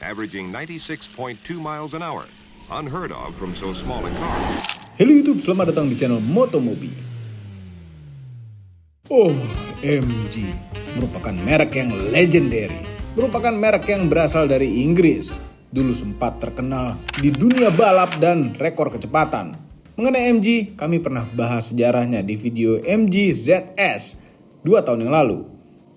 averaging 96.2 miles an hour. Unheard of from so small a car. Halo YouTube, selamat datang di channel Motomobi. MG merupakan merek yang legendary, merupakan merek yang berasal dari Inggris. Dulu sempat terkenal di dunia balap dan rekor kecepatan. Mengenai MG, kami pernah bahas sejarahnya di video MG ZS 2 tahun yang lalu.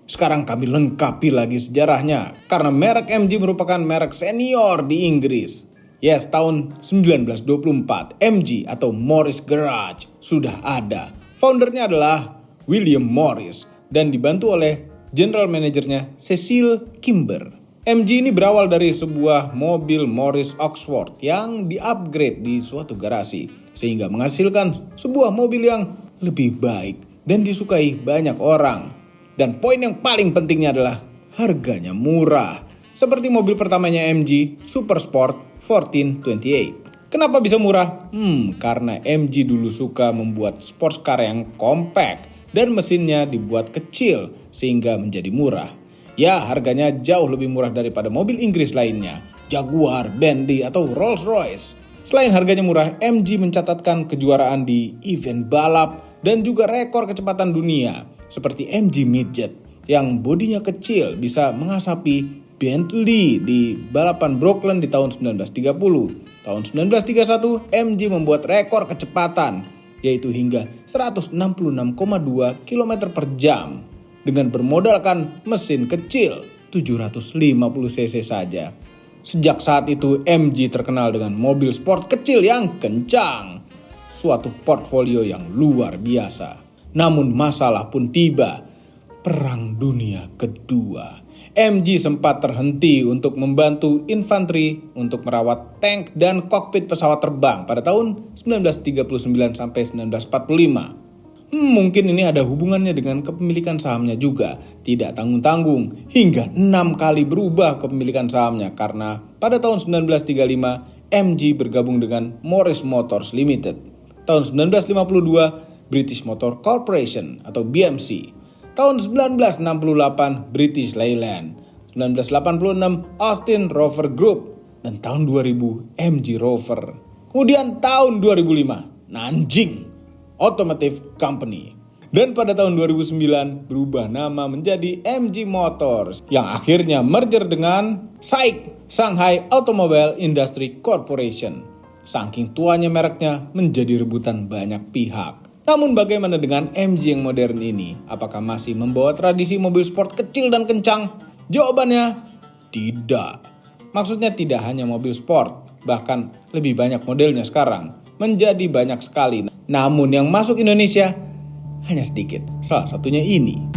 Sekarang kami lengkapi lagi sejarahnya karena merek MG merupakan merek senior di Inggris. Yes, tahun 1924 MG atau Morris Garage sudah ada. Foundernya adalah William Morris dan dibantu oleh general manajernya Cecil Kimber. MG ini berawal dari sebuah mobil Morris Oxford yang di-upgrade di suatu garasi sehingga menghasilkan sebuah mobil yang lebih baik dan disukai banyak orang. Dan poin yang paling pentingnya adalah harganya murah. Seperti mobil pertamanya MG, Super Sport 1428. Kenapa bisa murah? Karena MG dulu suka membuat sports car yang compact dan mesinnya dibuat kecil sehingga menjadi murah. Ya, harganya jauh lebih murah daripada mobil Inggris lainnya, Jaguar, Bentley, atau Rolls-Royce. Selain harganya murah, MG mencatatkan kejuaraan di event balap dan juga rekor kecepatan dunia, seperti MG Midget yang bodinya kecil bisa mengasapi Bentley di balapan Brookland di tahun 1930. Tahun 1931, MG membuat rekor kecepatan, yaitu hingga 166,2 km per jam dengan bermodalkan mesin kecil 750 cc saja. Sejak saat itu, MG terkenal dengan mobil sport kecil yang kencang, suatu portfolio yang luar biasa. Namun masalah pun tiba, Perang Dunia Kedua. MG sempat terhenti untuk membantu infanteri untuk merawat tank dan kokpit pesawat terbang pada tahun 1939 sampai 1945. Mungkin ini ada hubungannya dengan kepemilikan sahamnya juga. Tidak tanggung-tanggung, hingga 6 kali berubah kepemilikan sahamnya karena pada tahun 1935 MG bergabung dengan Morris Motors Limited. Tahun 1952 British Motor Corporation atau BMC. Tahun 1968 British Leyland. 1986 Austin Rover Group. Dan tahun 2000 MG Rover. Kemudian tahun 2005 Nanjing Automotive Company. Dan pada tahun 2009 berubah nama menjadi MG Motors yang akhirnya merger dengan SAIC, Shanghai Automobile Industry Corporation. Saking tuanya mereknya menjadi rebutan banyak pihak. Namun bagaimana dengan MG yang modern ini? Apakah masih membawa tradisi mobil sport kecil dan kencang? Jawabannya tidak. Maksudnya tidak hanya mobil sport, bahkan lebih banyak modelnya sekarang. Menjadi banyak sekali. Namun yang masuk Indonesia hanya sedikit. Salah satunya ini.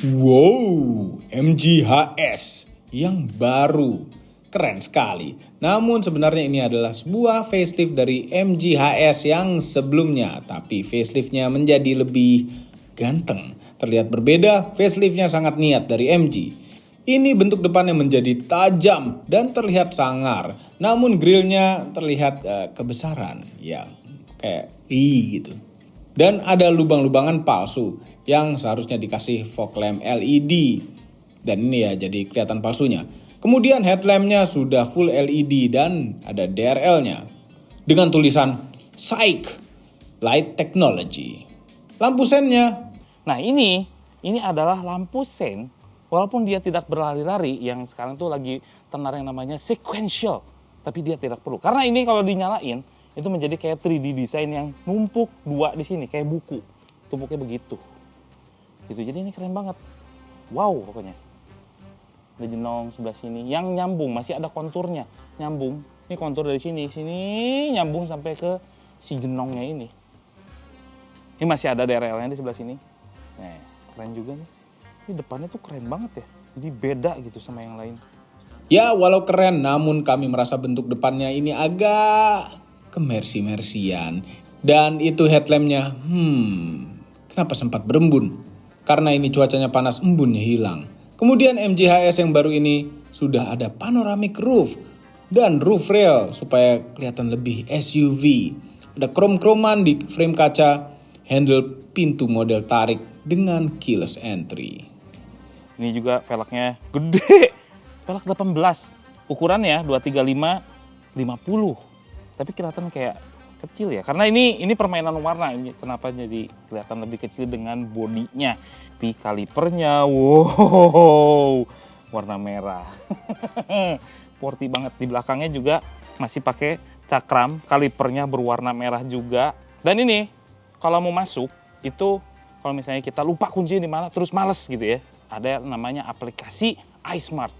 Wow, MG HS yang baru. Keren sekali. Namun sebenarnya ini adalah sebuah facelift dari MG HS yang sebelumnya. Tapi faceliftnya menjadi lebih ganteng. Terlihat berbeda, faceliftnya sangat niat dari MG. Ini bentuk depannya menjadi tajam dan terlihat sangar. Namun grillnya terlihat kebesaran. Ya, kayak gitu. Dan ada lubang-lubangan palsu yang seharusnya dikasih fog lamp LED. Dan ini ya jadi kelihatan palsunya. Kemudian headlampnya sudah full LED dan ada DRL-nya. Dengan tulisan SAIC Light Technology. Lampu sennya. Nah ini adalah lampu sen. Walaupun dia tidak berlari-lari, yang sekarang tuh lagi tenar yang namanya sequential. Tapi dia tidak perlu. Karena ini kalau dinyalain, itu menjadi kayak 3D design yang numpuk dua di sini kayak buku, tumpuknya begitu. Gitu. Jadi ini keren banget. Wow pokoknya. Ada jenong sebelah sini yang nyambung, masih ada konturnya, nyambung. Ini kontur dari sini nyambung sampai ke si jenongnya ini. Ini masih ada DRL-nya di sebelah sini. Nah, keren juga nih. Ini depannya tuh keren banget ya. Jadi beda gitu sama yang lain. Ya, walau keren, namun kami merasa bentuk depannya ini agak kemersi-mersian. Dan itu headlampnya, kenapa sempat berembun? Karena ini cuacanya panas, embunnya hilang. Kemudian MG HS yang baru ini sudah ada panoramic roof. dan roof rail supaya kelihatan lebih SUV. Ada krom-kroman di frame kaca, handle pintu model tarik dengan keyless entry. Ini juga velgnya gede, velg 18, ukurannya 235 50. Tapi kelihatan kayak kecil ya, karena ini permainan warna. Ini kenapa jadi kelihatan lebih kecil dengan bodinya. Tapi kalipernya, wow, warna merah. Sporty banget. Di belakangnya juga masih pakai cakram, kalipernya berwarna merah juga. Dan ini kalau mau masuk itu, kalau misalnya kita lupa kunci di mana, terus males gitu ya, ada namanya aplikasi iSmart.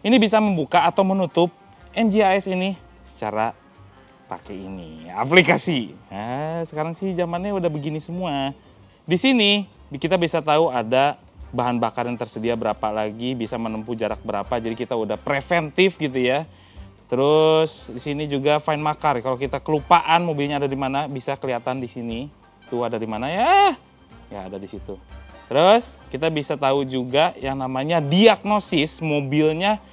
Ini bisa membuka atau menutup MG HS ini secara pakai ini aplikasi. Nah, sekarang sih zamannya udah begini semua. Di sini kita bisa tahu ada bahan bakar yang tersedia berapa lagi, bisa menempuh jarak berapa. Jadi kita udah preventif gitu ya. Terus di sini juga find makar. Kalau kita kelupaan mobilnya ada di mana, bisa kelihatan di sini. Tuh ada di mana ya? Ya ada di situ. Terus kita bisa tahu juga yang namanya diagnosis mobilnya,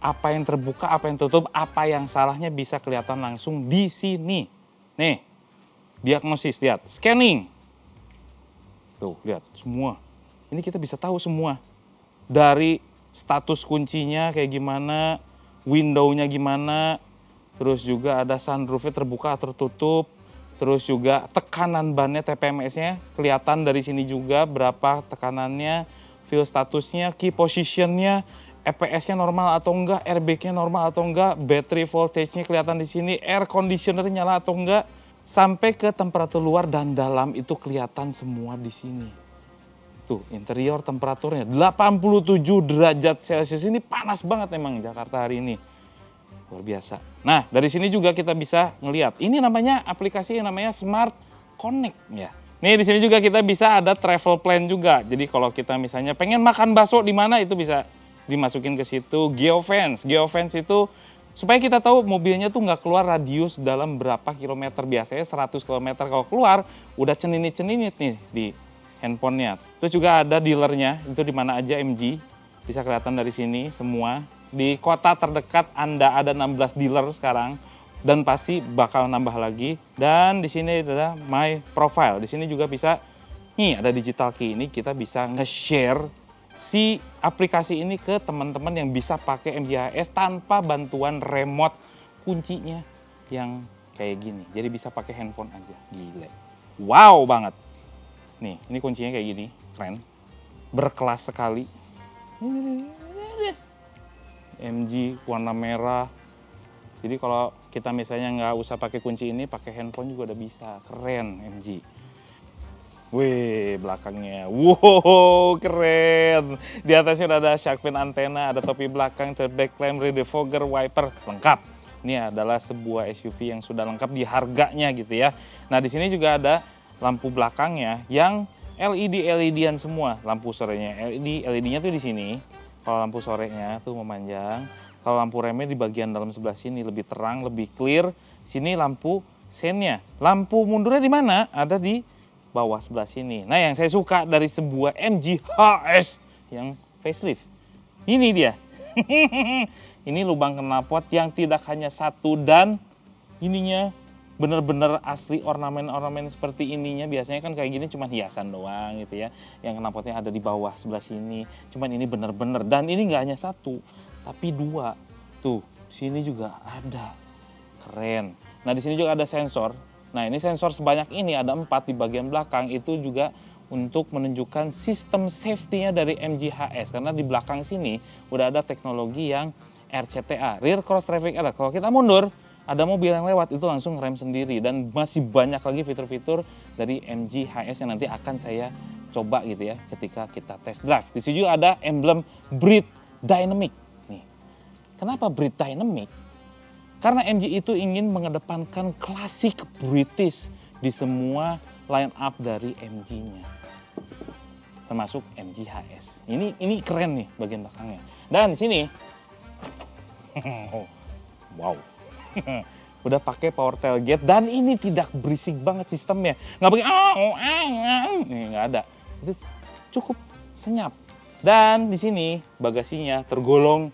apa yang terbuka, apa yang tutup, apa yang salahnya bisa kelihatan langsung di sini. Nih, diagnosis, lihat, scanning. Tuh, lihat, semua. Ini kita bisa tahu semua. Dari status kuncinya kayak gimana, window-nya gimana, terus juga ada sunroof-nya terbuka atau tertutup, terus juga tekanan bannya, TPMS-nya, kelihatan dari sini juga berapa tekanannya, fuel statusnya, key position-nya, EPS-nya normal atau enggak, airbag-nya normal atau enggak, battery voltage-nya kelihatan di sini, air conditioner nyala atau enggak, sampai ke temperatur luar dan dalam itu kelihatan semua di sini. Tuh, interior temperaturnya 87 derajat Celcius, ini panas banget emang Jakarta hari ini. Luar biasa. Nah, dari sini juga kita bisa ngelihat. Ini namanya aplikasi yang namanya Smart Connect ya. Nih di sini juga kita bisa ada travel plan juga. Jadi kalau kita misalnya pengen makan bakso di mana, itu bisa dimasukin ke situ. Geofence. Geofence itu supaya kita tahu mobilnya tuh nggak keluar radius dalam berapa kilometer. Biasanya 100 km, kalau keluar udah cenini-ceninit nih di handphonenya. Terus juga ada dealernya, itu di mana aja MG. Bisa kelihatan dari sini semua. Di kota terdekat Anda ada 16 dealer sekarang, dan pasti bakal nambah lagi. Dan di sini ada My Profile. Di sini juga bisa, nih ada digital key, ini kita bisa nge-share si aplikasi ini ke teman-teman yang bisa pakai MGHS tanpa bantuan remote kuncinya yang kayak gini. Jadi bisa pakai handphone aja. Gila. Wow banget. Nih, ini kuncinya kayak gini, keren. Berkelas sekali. MG warna merah. Jadi kalau kita misalnya nggak usah pakai kunci ini, pakai handphone juga udah bisa. Keren MG. Wih, belakangnya. Wow, keren. Di atasnya udah ada shark fin antena, ada topi belakang, third backlamp, rear defogger, wiper, lengkap. Ini adalah sebuah SUV yang sudah lengkap di harganya gitu ya. Nah, di sini juga ada lampu belakangnya yang LED-LED-an semua. Lampu sorenya LED-nya tuh di sini. Kalau lampu sorenya tuh memanjang. Kalau lampu remnya di bagian dalam sebelah sini lebih terang, lebih clear. Sini lampu sennya. Lampu mundurnya di mana? Ada di bawah sebelah sini. Nah, yang saya suka dari sebuah MG HS yang facelift. Ini dia. Ini lubang knalpot yang tidak hanya satu, dan ininya bener-bener asli, ornamen-ornamen seperti ininya. Biasanya kan kayak gini cuma hiasan doang gitu ya. Yang knalpotnya ada di bawah sebelah sini. Cuman ini bener-bener, dan ini nggak hanya satu, tapi dua. Tuh, sini juga ada. Keren. Nah, di sini juga ada sensor. Nah, ini sensor sebanyak ini, ada 4 di bagian belakang. Itu juga untuk menunjukkan sistem safety-nya dari MG HS. Karena di belakang sini udah ada teknologi yang RCTA, Rear Cross Traffic Alert. Kalau kita mundur, ada mobil yang lewat, itu langsung rem sendiri. Dan masih banyak lagi fitur-fitur dari MG HS yang nanti akan saya coba gitu ya ketika kita test drive. Di sini juga ada emblem Brit Dynamic. Nih. Kenapa Brit Dynamic? Karena MG itu ingin mengedepankan klasik British di semua line up dari MG-nya. Termasuk MG HS. Ini keren nih bagian belakangnya. Dan di sini wow. Udah pakai power tailgate, dan ini tidak berisik banget sistemnya. Nggak pakai nggak ada. Itu cukup senyap. Dan di sini bagasinya tergolong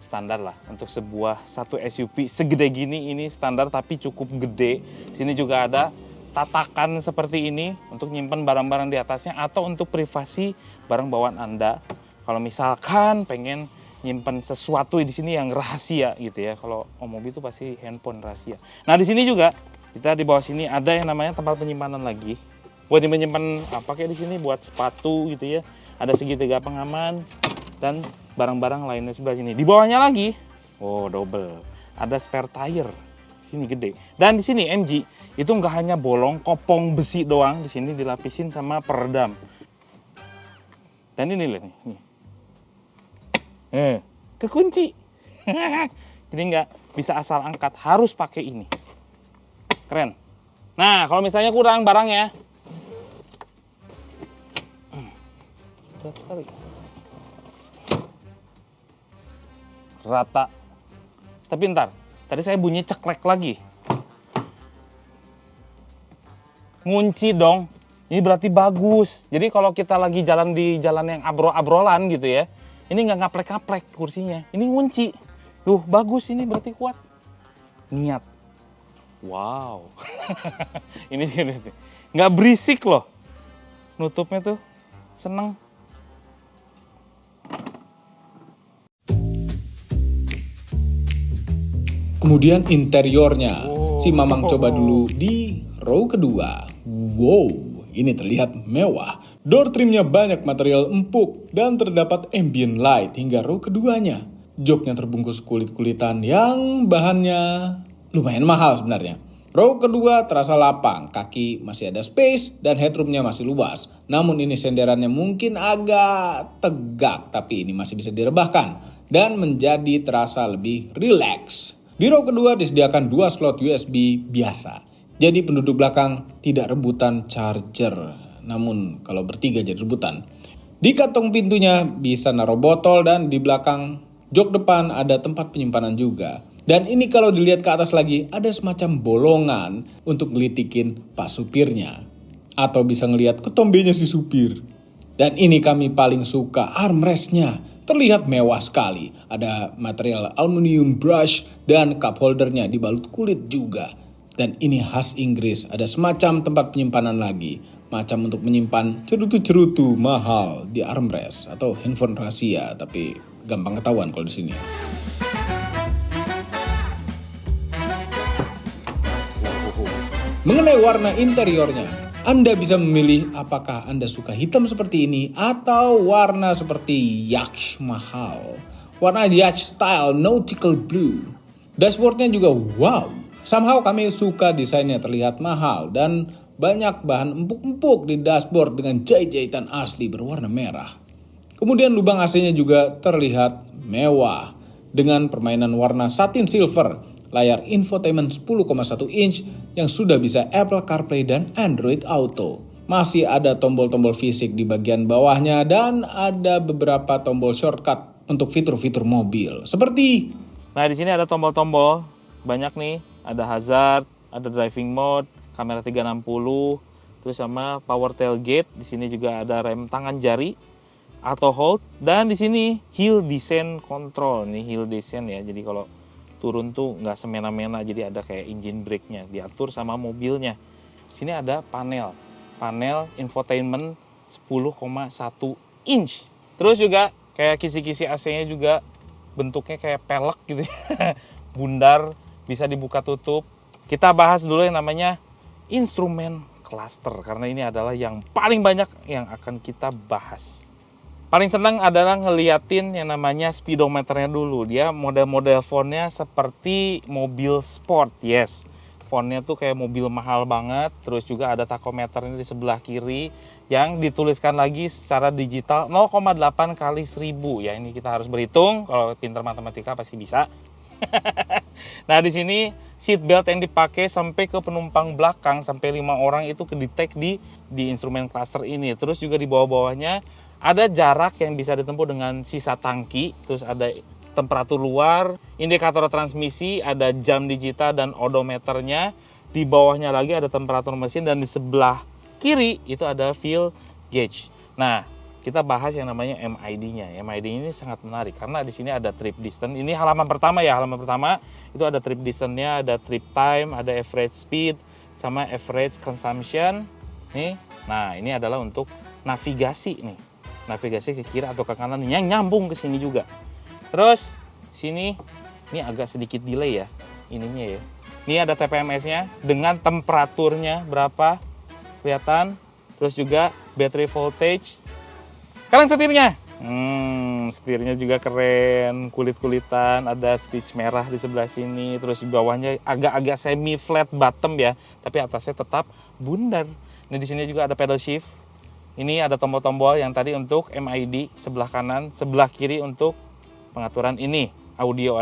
standar lah untuk satu SUV segede gini. Ini standar tapi cukup gede. Sini juga ada tatakan seperti ini untuk nyimpen barang-barang di atasnya atau untuk privasi barang bawaan Anda. Kalau misalkan pengen nyimpen sesuatu di sini yang rahasia gitu ya. Kalau mobil itu pasti handphone rahasia. Nah, di sini juga kita di bawah sini ada yang namanya tempat penyimpanan lagi. Buat menyimpan apa kayak di sini buat sepatu gitu ya. Ada segitiga pengaman dan barang-barang lainnya sebelah sini. Di bawahnya lagi, oh double. Ada spare tire. Sini gede. Dan di sini MG itu nggak hanya bolong kopong besi doang, di sini dilapisin sama peredam. Dan ini lihat nih. Kekunci. Jadi nggak bisa asal angkat, harus pakai ini. Keren. Nah, kalau misalnya kurang barangnya, berat sekali. Rata. Tapi ntar, tadi saya bunyi ceklek lagi. Ngunci dong. Ini berarti bagus. Jadi kalau kita lagi jalan di jalan yang abro-abrolan gitu ya, ini nggak ngaplek-ngaplek kursinya. Ini ngunci. Duh, bagus ini berarti kuat. Niat. Wow. Ini nggak berisik loh. Nutupnya tuh seneng. Kemudian interiornya, si Mamang coba dulu di row kedua. Wow, ini terlihat mewah. Door trimnya banyak material empuk dan terdapat ambient light hingga row keduanya. Joknya terbungkus kulit-kulitan yang bahannya lumayan mahal sebenarnya. Row kedua terasa lapang, kaki masih ada space dan headroomnya masih luas. Namun ini senderannya mungkin agak tegak, tapi ini masih bisa direbahkan dan menjadi terasa lebih rileks. Di row kedua disediakan 2 slot USB biasa. Jadi penduduk belakang tidak rebutan charger. Namun kalau bertiga jadi rebutan. Di kantong pintunya bisa naruh botol dan di belakang jok depan ada tempat penyimpanan juga. Dan ini kalau dilihat ke atas lagi ada semacam bolongan untuk ngelitikin pak supirnya. Atau bisa ngelihat ketombenya si supir. Dan ini kami paling suka armrestnya. Terlihat mewah sekali. Ada material aluminium brush dan cup holdernya dibalut kulit juga. Dan ini khas Inggris. Ada semacam tempat penyimpanan lagi. Macam untuk menyimpan cerutu-cerutu mahal di armrest atau handphone rahasia. Tapi gampang ketahuan kalau di sini. Mengenai warna interiornya, Anda bisa memilih apakah Anda suka hitam seperti ini atau warna seperti Yacht Mahal. Warna Yacht style nautical blue. Dashboardnya juga wow. Somehow kami suka desainnya terlihat mahal dan banyak bahan empuk-empuk di dashboard dengan jahit-jahitan asli berwarna merah. Kemudian lubang AC-nya juga terlihat mewah dengan permainan warna satin silver. Layar infotainment 10,1 inch yang sudah bisa Apple CarPlay dan Android Auto. Masih ada tombol-tombol fisik di bagian bawahnya dan ada beberapa tombol shortcut untuk fitur-fitur mobil. Seperti nah, di sini ada tombol-tombol banyak nih, ada hazard, ada driving mode, kamera 360, terus sama power tailgate. Di sini juga ada rem tangan jari atau hold dan di sini hill descent control. Ini hill descent ya. Jadi kalau turun tuh nggak semena-mena, jadi ada kayak engine brake-nya diatur sama mobilnya. Sini ada panel infotainment 10,1 inch. Terus juga kayak kisi-kisi AC-nya juga bentuknya kayak pelek gitu ya. Bundar, bisa dibuka tutup. Kita bahas dulu yang namanya instrumen cluster karena ini adalah yang paling banyak yang akan kita bahas. Paling senang adalah ngeliatin yang namanya speedometernya dulu. Dia model-model fontnya seperti mobil sport, yes. Fontnya tuh kayak mobil mahal banget. Terus juga ada tachometernya di sebelah kiri yang dituliskan lagi secara digital 0,8 kali 1000. Ya ini kita harus berhitung. Kalau pintar matematika pasti bisa. Nah di sini seat belt yang dipakai sampai ke penumpang belakang sampai 5 orang itu kedetek di instrumen cluster ini. Terus juga di bawah-bawahnya ada jarak yang bisa ditempuh dengan sisa tangki, terus ada temperatur luar, indikator transmisi, ada jam digital dan odometernya. Di bawahnya lagi ada temperatur mesin dan di sebelah kiri itu ada fuel gauge. Nah, kita bahas yang namanya MID-nya. MID ini sangat menarik karena di sini ada trip distance. Ini halaman pertama ya. Halaman pertama itu ada trip distance-nya, ada trip time, ada average speed, sama average consumption. Nih. Nah, ini adalah untuk navigasi nih. Navigasi ke kiri atau ke kanan yang nyambung ke sini juga. Terus sini ini agak sedikit delay ya ininya ya. Ini ada TPMS-nya dengan temperaturnya berapa kelihatan. Terus juga battery voltage. Sekarang setirnya. Setirnya juga keren, kulit-kulitan, ada stitch merah di sebelah sini. Terus di bawahnya agak-agak semi flat bottom ya, tapi atasnya tetap bundar. Ini di sini juga ada pedal shift. Ini ada tombol-tombol yang tadi untuk MID sebelah kanan, sebelah kiri untuk pengaturan ini audio.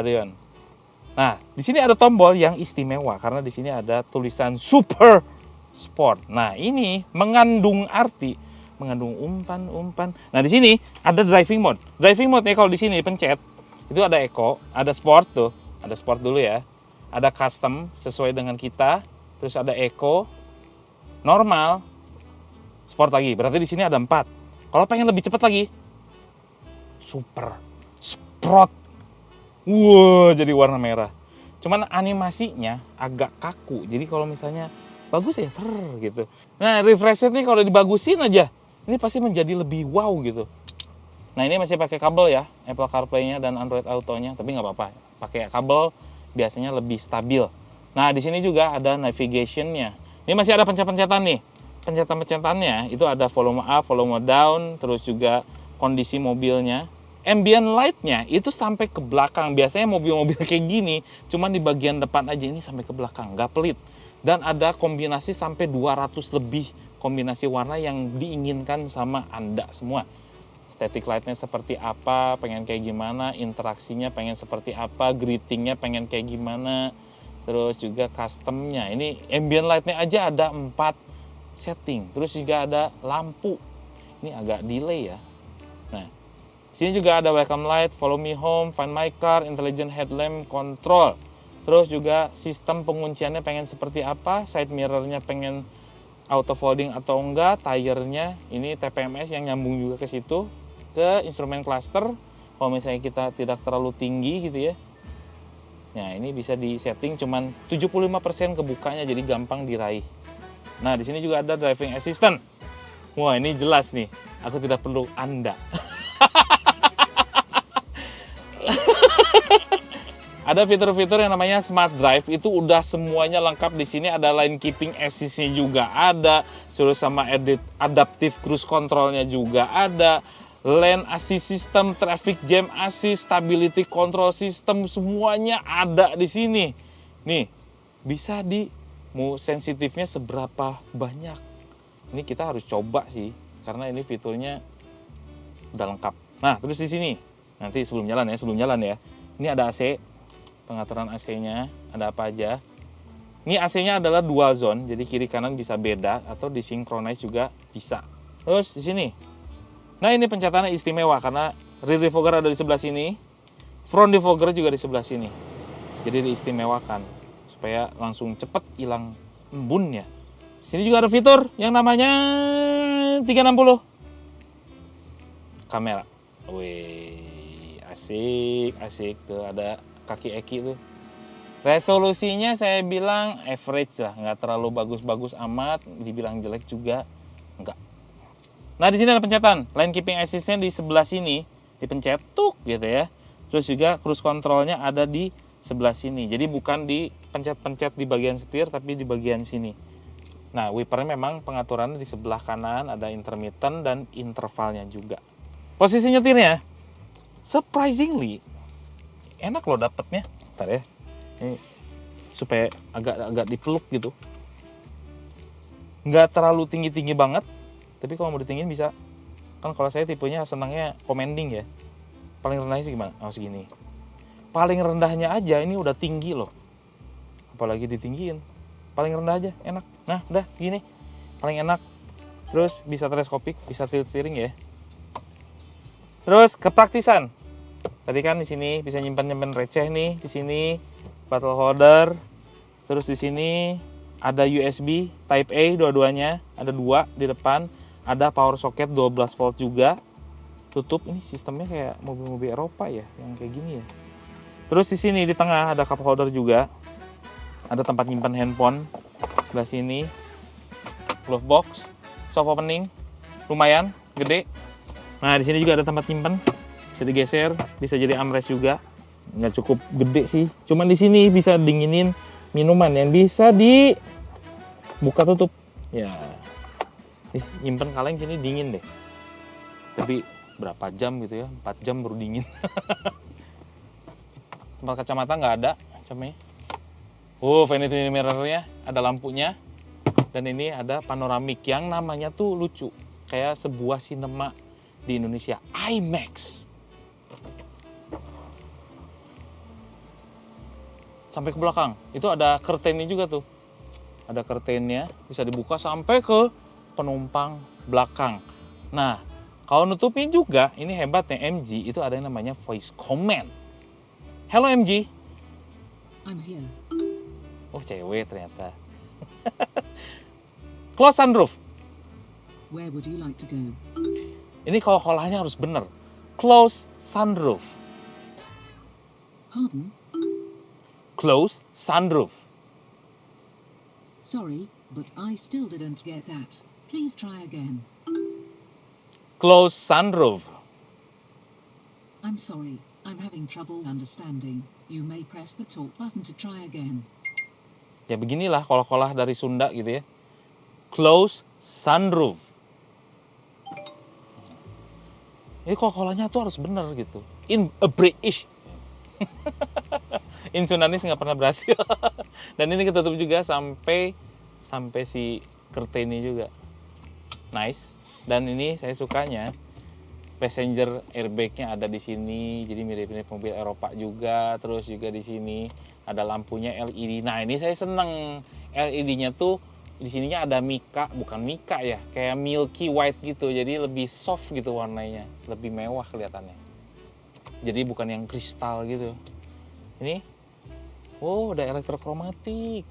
Nah, di sini ada tombol yang istimewa karena di sini ada tulisan Super Sport. Nah, ini mengandung arti, mengandung umpan. Nah, di sini ada driving mode. Driving mode nih kalau di sini pencet, itu ada Eco, ada Sport tuh. Ada Sport dulu ya. Ada Custom sesuai dengan kita. Terus ada Eco, Normal, Sport lagi. Berarti di sini ada 4. Kalau pengen lebih cepat lagi, Super Sport. Wow, jadi warna merah. Cuman animasinya agak kaku. Jadi kalau misalnya bagus ya, gitu. Nah, refresh rate nih kalau dibagusin aja, ini pasti menjadi lebih wow gitu. Nah, ini masih pakai kabel ya, Apple CarPlay-nya dan Android Auto-nya, tapi nggak apa-apa. Pakai kabel biasanya lebih stabil. Nah, di sini juga ada navigation-nya. Ini masih ada pencet-pencetan nih. Pencetan-pencetannya itu ada volume up, volume down, terus juga kondisi mobilnya. Ambient light-nya itu sampai ke belakang. Biasanya mobil-mobil kayak gini, cuman di bagian depan aja, ini sampai ke belakang, nggak pelit. Dan ada kombinasi sampai 200 lebih kombinasi warna yang diinginkan sama Anda semua. Static light-nya seperti apa, pengen kayak gimana, interaksinya pengen seperti apa, greeting-nya pengen kayak gimana, terus juga custom-nya. Ini ambient light-nya aja ada 4 setting, terus juga ada lampu. Ini agak delay ya. Nah, sini juga ada welcome light, follow me home, find my car, intelligent headlamp control. Terus juga sistem pengunciannya pengen seperti apa, side mirror-nya pengen auto folding atau enggak, tire-nya ini TPMS yang nyambung juga ke situ, ke instrumen cluster. Kalau misalnya kita tidak terlalu tinggi gitu ya. Nah, ini bisa di setting cuman 75% kebukanya, jadi gampang diraih. Nah, di sini juga ada driving assistant. Wah, ini jelas nih, aku tidak perlu Anda. Ada fitur-fitur yang namanya Smart Drive, itu udah semuanya lengkap di sini. Ada lane keeping assist-nya juga ada, terus sama adaptive cruise control-nya juga ada, lane assist system, traffic jam assist, stability control system, semuanya ada di sini. Nih, bisa mau sensitifnya seberapa banyak. Ini kita harus coba sih, karena ini fiturnya udah lengkap. Nah, terus di sini nanti sebelum jalan ya. Ini ada AC. Pengaturan AC-nya ada apa aja. Ini AC-nya adalah dual zone, jadi kiri kanan bisa beda atau disinkronize juga bisa. Terus di sini. Nah, ini pencetannya istimewa karena rear defogger ada di sebelah sini, front defogger juga di sebelah sini. Jadi diistimewakan supaya langsung cepet hilang embunnya. Sini juga ada fitur yang namanya 360 kamera. Wih, asik tuh, ada kaki eki tuh. Resolusinya saya bilang average lah, nggak terlalu bagus-bagus amat, dibilang jelek juga enggak. Nah, di sini ada pencetan lane keeping assist-nya di sebelah sini, dipencet tuk gitu ya. Terus juga cruise control-nya ada di sebelah sini, jadi bukan di pencet-pencet di bagian setir tapi di bagian sini. Nah, wipernya memang pengaturannya di sebelah kanan, ada intermittent dan intervalnya juga. Posisi nyetirnya surprisingly enak loh dapetnya. Bentar ya, ini supaya agak dipeluk gitu. Nggak terlalu tinggi-tinggi banget, tapi kalau mau ditinggiin bisa. Kan kalau saya tipenya senangnya commanding ya. Paling rendahnya sih gimana? Oh, segini. Paling rendahnya aja ini udah tinggi loh. Apalagi ditinggiin. Paling rendah aja enak. Nah, udah gini. Paling enak. Terus bisa teleskopik, bisa tilt steering ya. Terus kepraktisan. Tadi kan di sini bisa nyimpan receh nih, di sini bottle holder. Terus di sini ada USB Type A dua-duanya, ada 2 di depan, ada power socket 12 volt juga. tutup. Ini sistemnya kayak mobil-mobil Eropa ya, yang kayak gini ya. Terus di sini di tengah ada cup holder juga. Ada tempat nyimpan handphone. Sebelah sini glove box, soft opening, lumayan gede. Nah di sini juga ada tempat nyimpan, bisa digeser, bisa jadi armrest juga. Nggak cukup gede sih, cuman di sini bisa dinginin minuman yang bisa dibuka tutup. Ya, nyimpen kaleng sini dingin deh. Tapi berapa jam gitu ya? 4 jam baru dingin. Tempat kacamata nggak ada kacamanya. Vanity mirror-nya ada lampunya. Dan ini ada panoramik yang namanya tuh lucu. Kayak sebuah sinema di Indonesia, IMAX. Sampai ke belakang, itu ada curtain-nya juga tuh. Ada curtain-nya, bisa dibuka sampai ke penumpang belakang. Nah, kalau nutupin juga, ini hebatnya MG, itu ada yang namanya voice command. Hello MG. I'm here. Oh, cewek ternyata. Close sunroof. Where would you like to go? Ini kolahnya harus bener. Close sunroof. Pardon? Close sunroof. Sorry, but I still didn't get that. Please try again. Close sunroof. I'm sorry, I'm having trouble understanding. You may press the talk button to try again. Ya beginilah kolah-kolah dari Sunda gitu ya. Close sunroof. Ini kolah-kolahnya tuh harus bener gitu. In a British. In Sundanis nggak pernah berhasil. Dan ini ketutup juga sampai si curtain ini juga. Nice. Dan ini saya sukanya passenger airbag-nya ada di sini, jadi mirip-mirip mobil Eropa juga. Terus juga di sini ada lampunya LED. Nah ini saya seneng LED-nya tuh di sininya ada mika, bukan mika ya, kayak milky white gitu. Jadi lebih soft gitu warnanya, lebih mewah kelihatannya. Jadi bukan yang kristal gitu. Ini, ada elektrokromatik.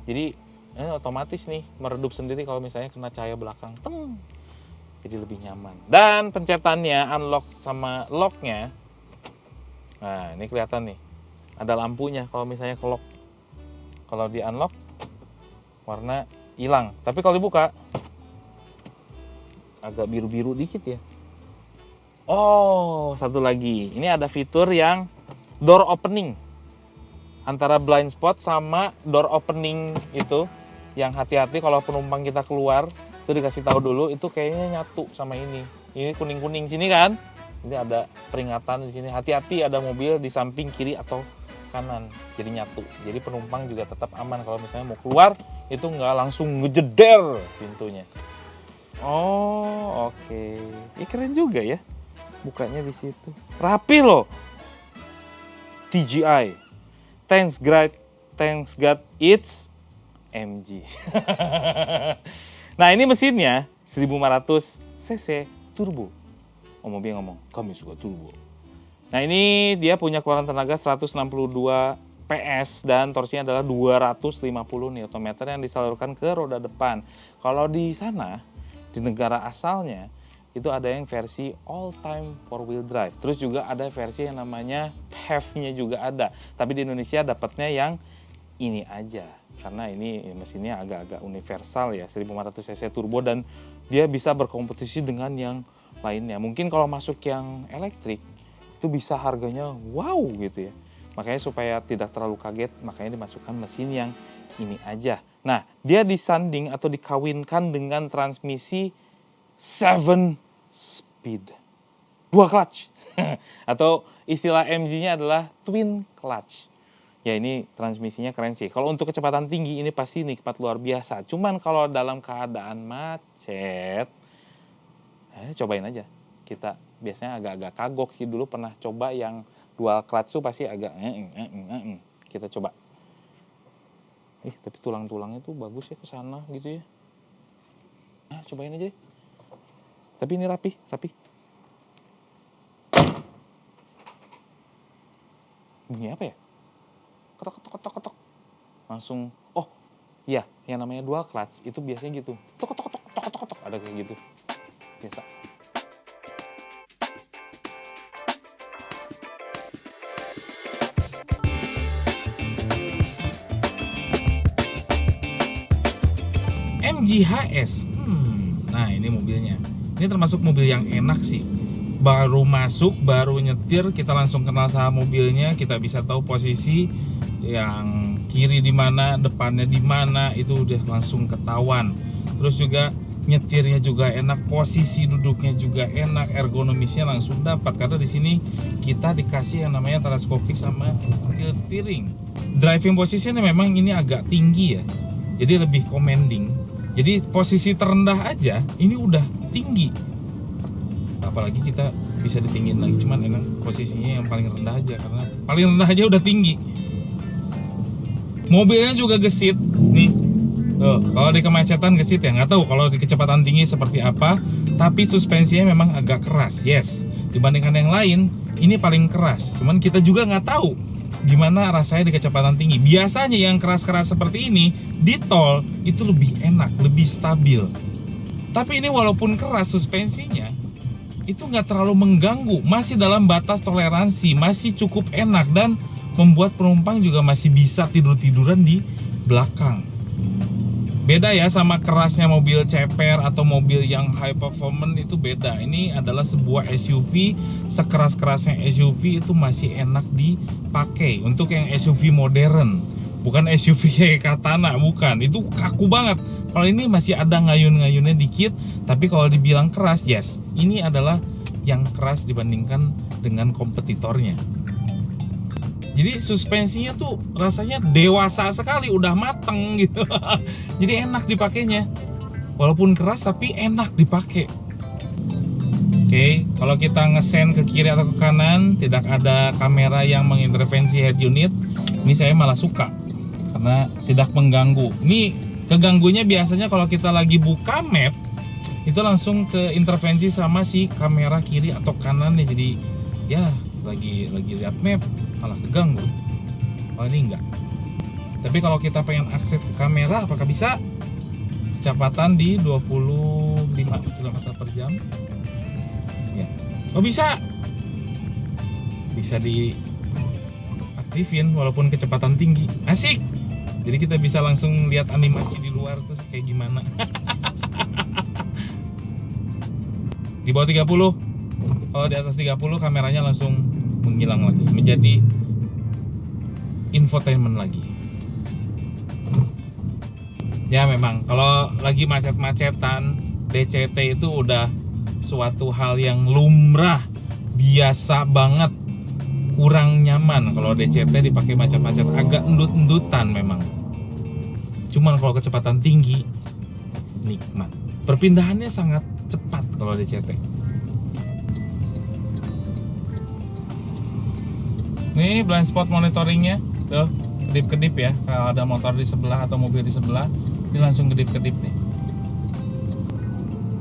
Jadi ini otomatis nih meredup sendiri kalau misalnya kena cahaya belakang. Teng. Jadi lebih nyaman. Dan pencetannya, unlock sama locknya. Nah ini kelihatan nih. Ada lampunya kalau misalnya ke lock. Kalau di unlock, warna hilang. Tapi kalau dibuka, agak biru-biru dikit ya. Oh, satu lagi. Ini ada fitur yang door opening. Antara blind spot sama door opening itu. Yang hati-hati kalau penumpang kita keluar, itu dikasih tahu dulu, itu kayaknya nyatu sama ini. Ini kuning-kuning sini kan. Ini ada peringatan di sini. Hati-hati ada mobil di samping kiri atau kanan. Jadi nyatu. Jadi penumpang juga tetap aman kalau misalnya mau keluar, itu nggak langsung ngejeder pintunya. Oh, oke. Ini keren juga ya. Bukanya di situ. Rapi loh. TGI. Thanks God it's MG. Nah ini mesinnya 1500 cc turbo. Mobil ngomong, kami suka turbo. Nah ini dia punya keluaran tenaga 162 PS dan torsinya adalah 250 Nm yang disalurkan ke roda depan. Kalau di sana, di negara asalnya, itu ada yang versi all time 4-wheel drive. Terus juga ada versi yang namanya PHEV-nya juga ada. Tapi di Indonesia dapatnya yang ini aja. Karena ini mesinnya agak-agak universal ya, 1500 cc turbo dan dia bisa berkompetisi dengan yang lainnya. Mungkin kalau masuk yang elektrik, itu bisa harganya wow gitu ya. Makanya supaya tidak terlalu kaget, makanya dimasukkan mesin yang ini aja. Nah, dia disanding atau dikawinkan dengan transmisi 7 speed. 2 clutch. Atau istilah MG-nya adalah twin clutch. Ya ini transmisinya keren sih. Kalau untuk kecepatan tinggi ini pasti nikmat luar biasa. Cuman kalau dalam keadaan macet, cobain aja. Kita biasanya agak-agak kagok sih, dulu pernah coba yang dual clutch tuh pasti agak kita coba. Tapi tulang-tulangnya tuh bagus ya ke sana gitu ya. Cobain aja deh. Tapi ini rapi. Bunyi apa ya? Ketok. Langsung, iya, yang namanya dual clutch itu biasanya gitu. Tok, ada kayak gitu. Biasa. MG HS. Nah ini mobilnya. Ini termasuk mobil yang enak sih. Baru masuk, baru nyetir, kita langsung kenal sama mobilnya. Kita bisa tahu posisi yang kiri di mana, depannya di mana, itu udah langsung ketahuan. Terus juga nyetirnya juga enak, posisi duduknya juga enak, ergonomisnya langsung dapat karena di sini kita dikasih yang namanya teleskopik sama tilt steering. Driving positionnya memang ini agak tinggi ya, jadi lebih commanding. Jadi posisi terendah aja ini udah tinggi, apalagi kita bisa ditinggiin lagi, cuman enak posisinya yang paling rendah aja karena paling rendah aja udah tinggi. Mobilnya juga gesit nih. Tuh, kalau di kemacetan gesit ya, nggak tahu kalau di kecepatan tinggi seperti apa, tapi suspensinya memang agak keras, yes. Dibandingkan yang lain, ini paling keras. Cuman kita juga nggak tahu gimana rasanya di kecepatan tinggi. Biasanya yang keras-keras seperti ini, di tol itu lebih enak, lebih stabil. Tapi ini walaupun keras suspensinya, itu nggak terlalu mengganggu, masih dalam batas toleransi, masih cukup enak, dan membuat penumpang juga masih bisa tidur-tiduran di belakang. Beda ya sama kerasnya mobil ceper atau mobil yang high performance, itu beda. Ini adalah sebuah SUV, sekeras-kerasnya SUV itu masih enak dipakai. Untuk yang SUV modern, bukan SUV kayak Katana, bukan. Itu kaku banget. Kalau ini masih ada ngayun-ngayunnya dikit, tapi kalau dibilang keras, yes, ini adalah yang keras dibandingkan dengan kompetitornya. Jadi suspensinya tuh rasanya dewasa sekali, udah mateng gitu. Jadi enak dipakainya. Walaupun keras tapi enak dipakai. Oke, kalau kita ngesen ke kiri atau ke kanan, tidak ada kamera yang mengintervensi head unit. Ini saya malah suka karena tidak mengganggu. Ini keganggunya biasanya kalau kita lagi buka map, itu langsung ke intervensi sama si kamera kiri atau kanan nih. Jadi ya lagi lihat map malah keganggu. Kalau ini enggak. Tapi kalau kita pengen akses ke kamera, apakah bisa? Kecepatan di 25 km per jam. Ya. Oh bisa. Bisa diaktifin walaupun kecepatan tinggi. Asik. Jadi kita bisa langsung lihat animasi di luar terus kayak gimana. Di bawah 30. Kalau di atas 30 kameranya langsung menghilang lagi, menjadi infotainment lagi. Ya memang kalau lagi macet-macetan, DCT itu udah suatu hal yang lumrah, biasa banget. Kurang nyaman kalau DCT dipakai macet-macet, agak endut-endutan memang. Cuman kalau kecepatan tinggi, nikmat. Perpindahannya sangat cepat kalau DCT. Ini blind spot monitoringnya, tuh kedip-kedip ya. Kalau ada motor di sebelah atau mobil di sebelah, ini langsung kedip-kedip nih.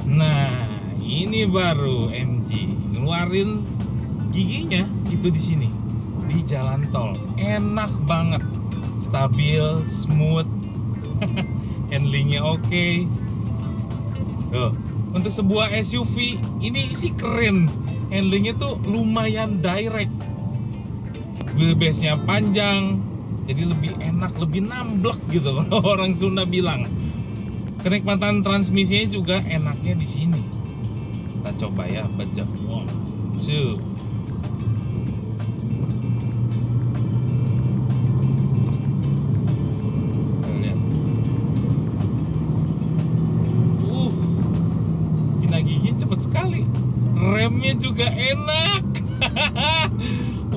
Nah, ini baru MG ngeluarin giginya itu di sini, di jalan tol. Enak banget, stabil, smooth, handlingnya oke. Tuh, untuk sebuah SUV ini sih keren, handlingnya tuh lumayan direct. Wheelbase-nya panjang, jadi lebih enak, lebih namblek gitu kalau orang Sunda bilang. Kenikmatan transmisinya juga enaknya di sini. Kita coba ya, baca. Wow, two. Lihat. Kena gigi cepet sekali. Remnya juga enak.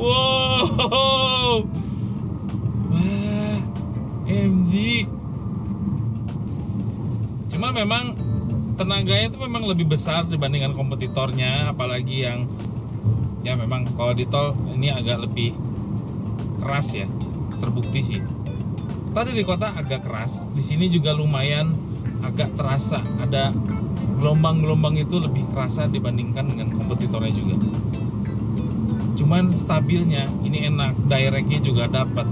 Wow, wah, MG. Cuman memang tenaganya itu memang lebih besar dibandingkan kompetitornya, apalagi yang ya memang kalau di tol ini agak lebih keras ya, terbukti sih. Tadi di kota agak keras, di sini juga lumayan agak terasa, ada gelombang-gelombang itu lebih kerasa dibandingkan dengan kompetitornya juga. Cuman stabilnya ini enak, directnya juga dapat.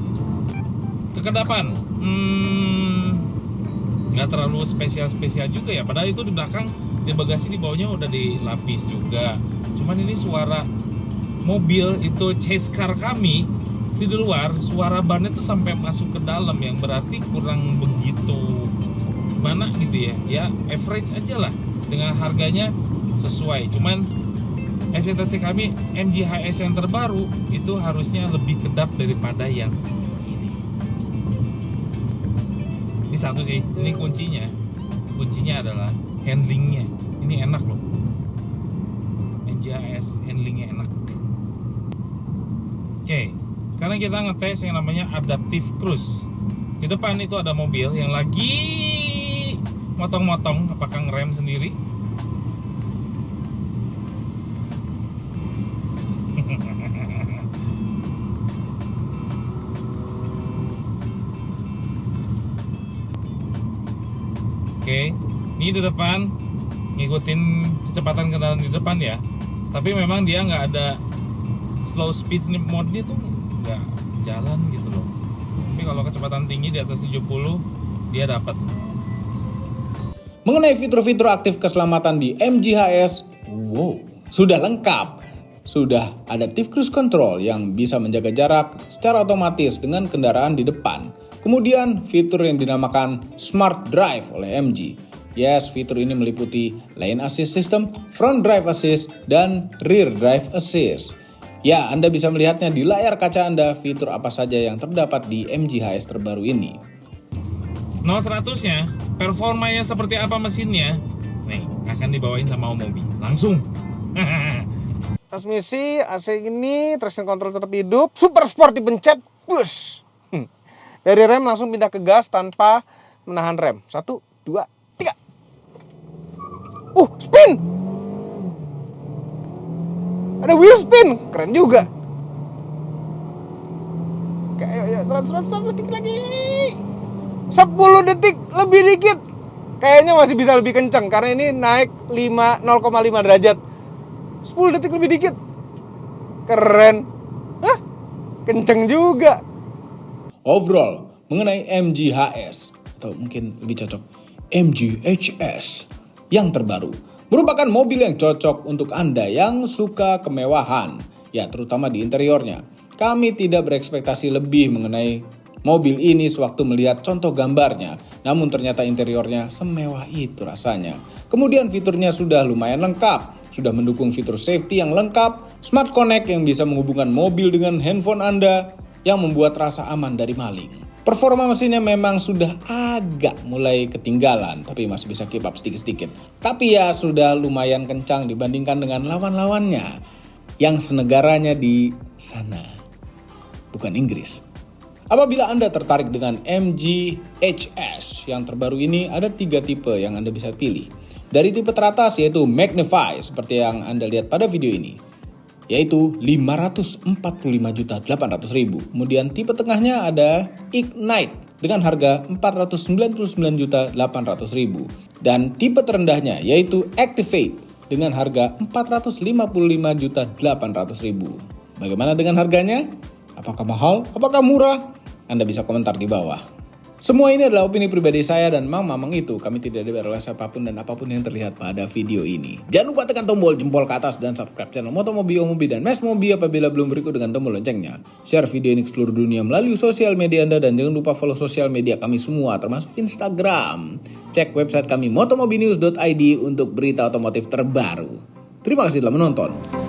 Kekedapan, nggak terlalu spesial juga ya. Padahal itu di belakang, di bagasi di bawahnya udah dilapis juga. Cuman ini suara mobil itu chase car kami di luar, suara bannya tuh sampai masuk ke dalam, yang berarti kurang begitu gimana gitu ya. Ya average aja lah, dengan harganya sesuai. Cuman ekspektasi kami MG HS yang terbaru itu harusnya lebih kedap daripada yang ini. Ini satu sih, ini kuncinya. Kuncinya adalah handlingnya. Ini enak loh. MG HS handlingnya enak. Oke, sekarang kita ngetes yang namanya adaptive cruise. Di depan itu ada mobil yang lagi motong-motong, apakah ngerem sendiri? Oke, ini di depan ngikutin kecepatan kendaraan di depan ya. Tapi memang dia nggak ada slow speed mode tuh nggak jalan gitu loh. Tapi kalau kecepatan tinggi di atas 70 dia dapat. Mengenai fitur-fitur aktif keselamatan di MG HS, wow, sudah lengkap. Sudah adaptive cruise control yang bisa menjaga jarak secara otomatis dengan kendaraan di depan. Kemudian fitur yang dinamakan Smart Drive oleh MG. Yes, fitur ini meliputi Lane Assist System, Front Drive Assist, dan Rear Drive Assist. Ya, Anda bisa melihatnya di layar kaca Anda fitur apa saja yang terdapat di MG HS terbaru ini. 0-100-nya, performanya seperti apa mesinnya? Nih, akan dibawain sama Om Mobi. Langsung. Transmisi AC ini, traction control tetap hidup, super sport dipencet, push. Dari rem langsung pindah ke gas tanpa menahan rem. 1, 2, 3. Spin! Ada wheel spin, keren juga. Oke, ayo, 100 detik lagi. 10 detik lebih dikit. Kayaknya masih bisa lebih kencang karena ini naik 0,5 derajat. 10 detik lebih dikit. Keren. Hah? Kenceng juga. Overall, mengenai MG HS, atau mungkin lebih cocok MG HS yang terbaru, merupakan mobil yang cocok untuk Anda yang suka kemewahan, ya terutama di interiornya. Kami tidak berekspektasi lebih mengenai mobil ini sewaktu melihat contoh gambarnya, namun ternyata interiornya semewah itu rasanya. Kemudian fiturnya sudah lumayan lengkap, sudah mendukung fitur safety yang lengkap, Smart Connect yang bisa menghubungkan mobil dengan handphone Anda, yang membuat rasa aman dari maling. Performa mesinnya memang sudah agak mulai ketinggalan, tapi masih bisa keep up sedikit-sedikit. Tapi ya sudah lumayan kencang dibandingkan dengan lawan-lawannya yang senegaranya di sana, bukan Inggris. Apabila Anda tertarik dengan MG HS yang terbaru ini, ada 3 tipe yang Anda bisa pilih. Dari tipe teratas yaitu Magnify seperti yang Anda lihat pada video ini, yaitu 545.800.000. Kemudian tipe tengahnya ada Ignite dengan harga 499.800.000. Dan tipe terendahnya yaitu Activate dengan harga 455.800.000. Bagaimana dengan harganya? Apakah mahal? Apakah murah? Anda bisa komentar di bawah. Semua ini adalah opini pribadi saya dan memang itu. Kami tidak dibayar oleh siapapun dan apapun yang terlihat pada video ini. Jangan lupa tekan tombol jempol ke atas dan subscribe channel Motomobi, Om Mobi, dan Mas Mobi apabila belum berikut dengan tombol loncengnya. Share video ini ke seluruh dunia melalui sosial media Anda dan jangan lupa follow sosial media kami semua termasuk Instagram. Cek website kami motomobinews.id untuk berita otomotif terbaru. Terima kasih telah menonton.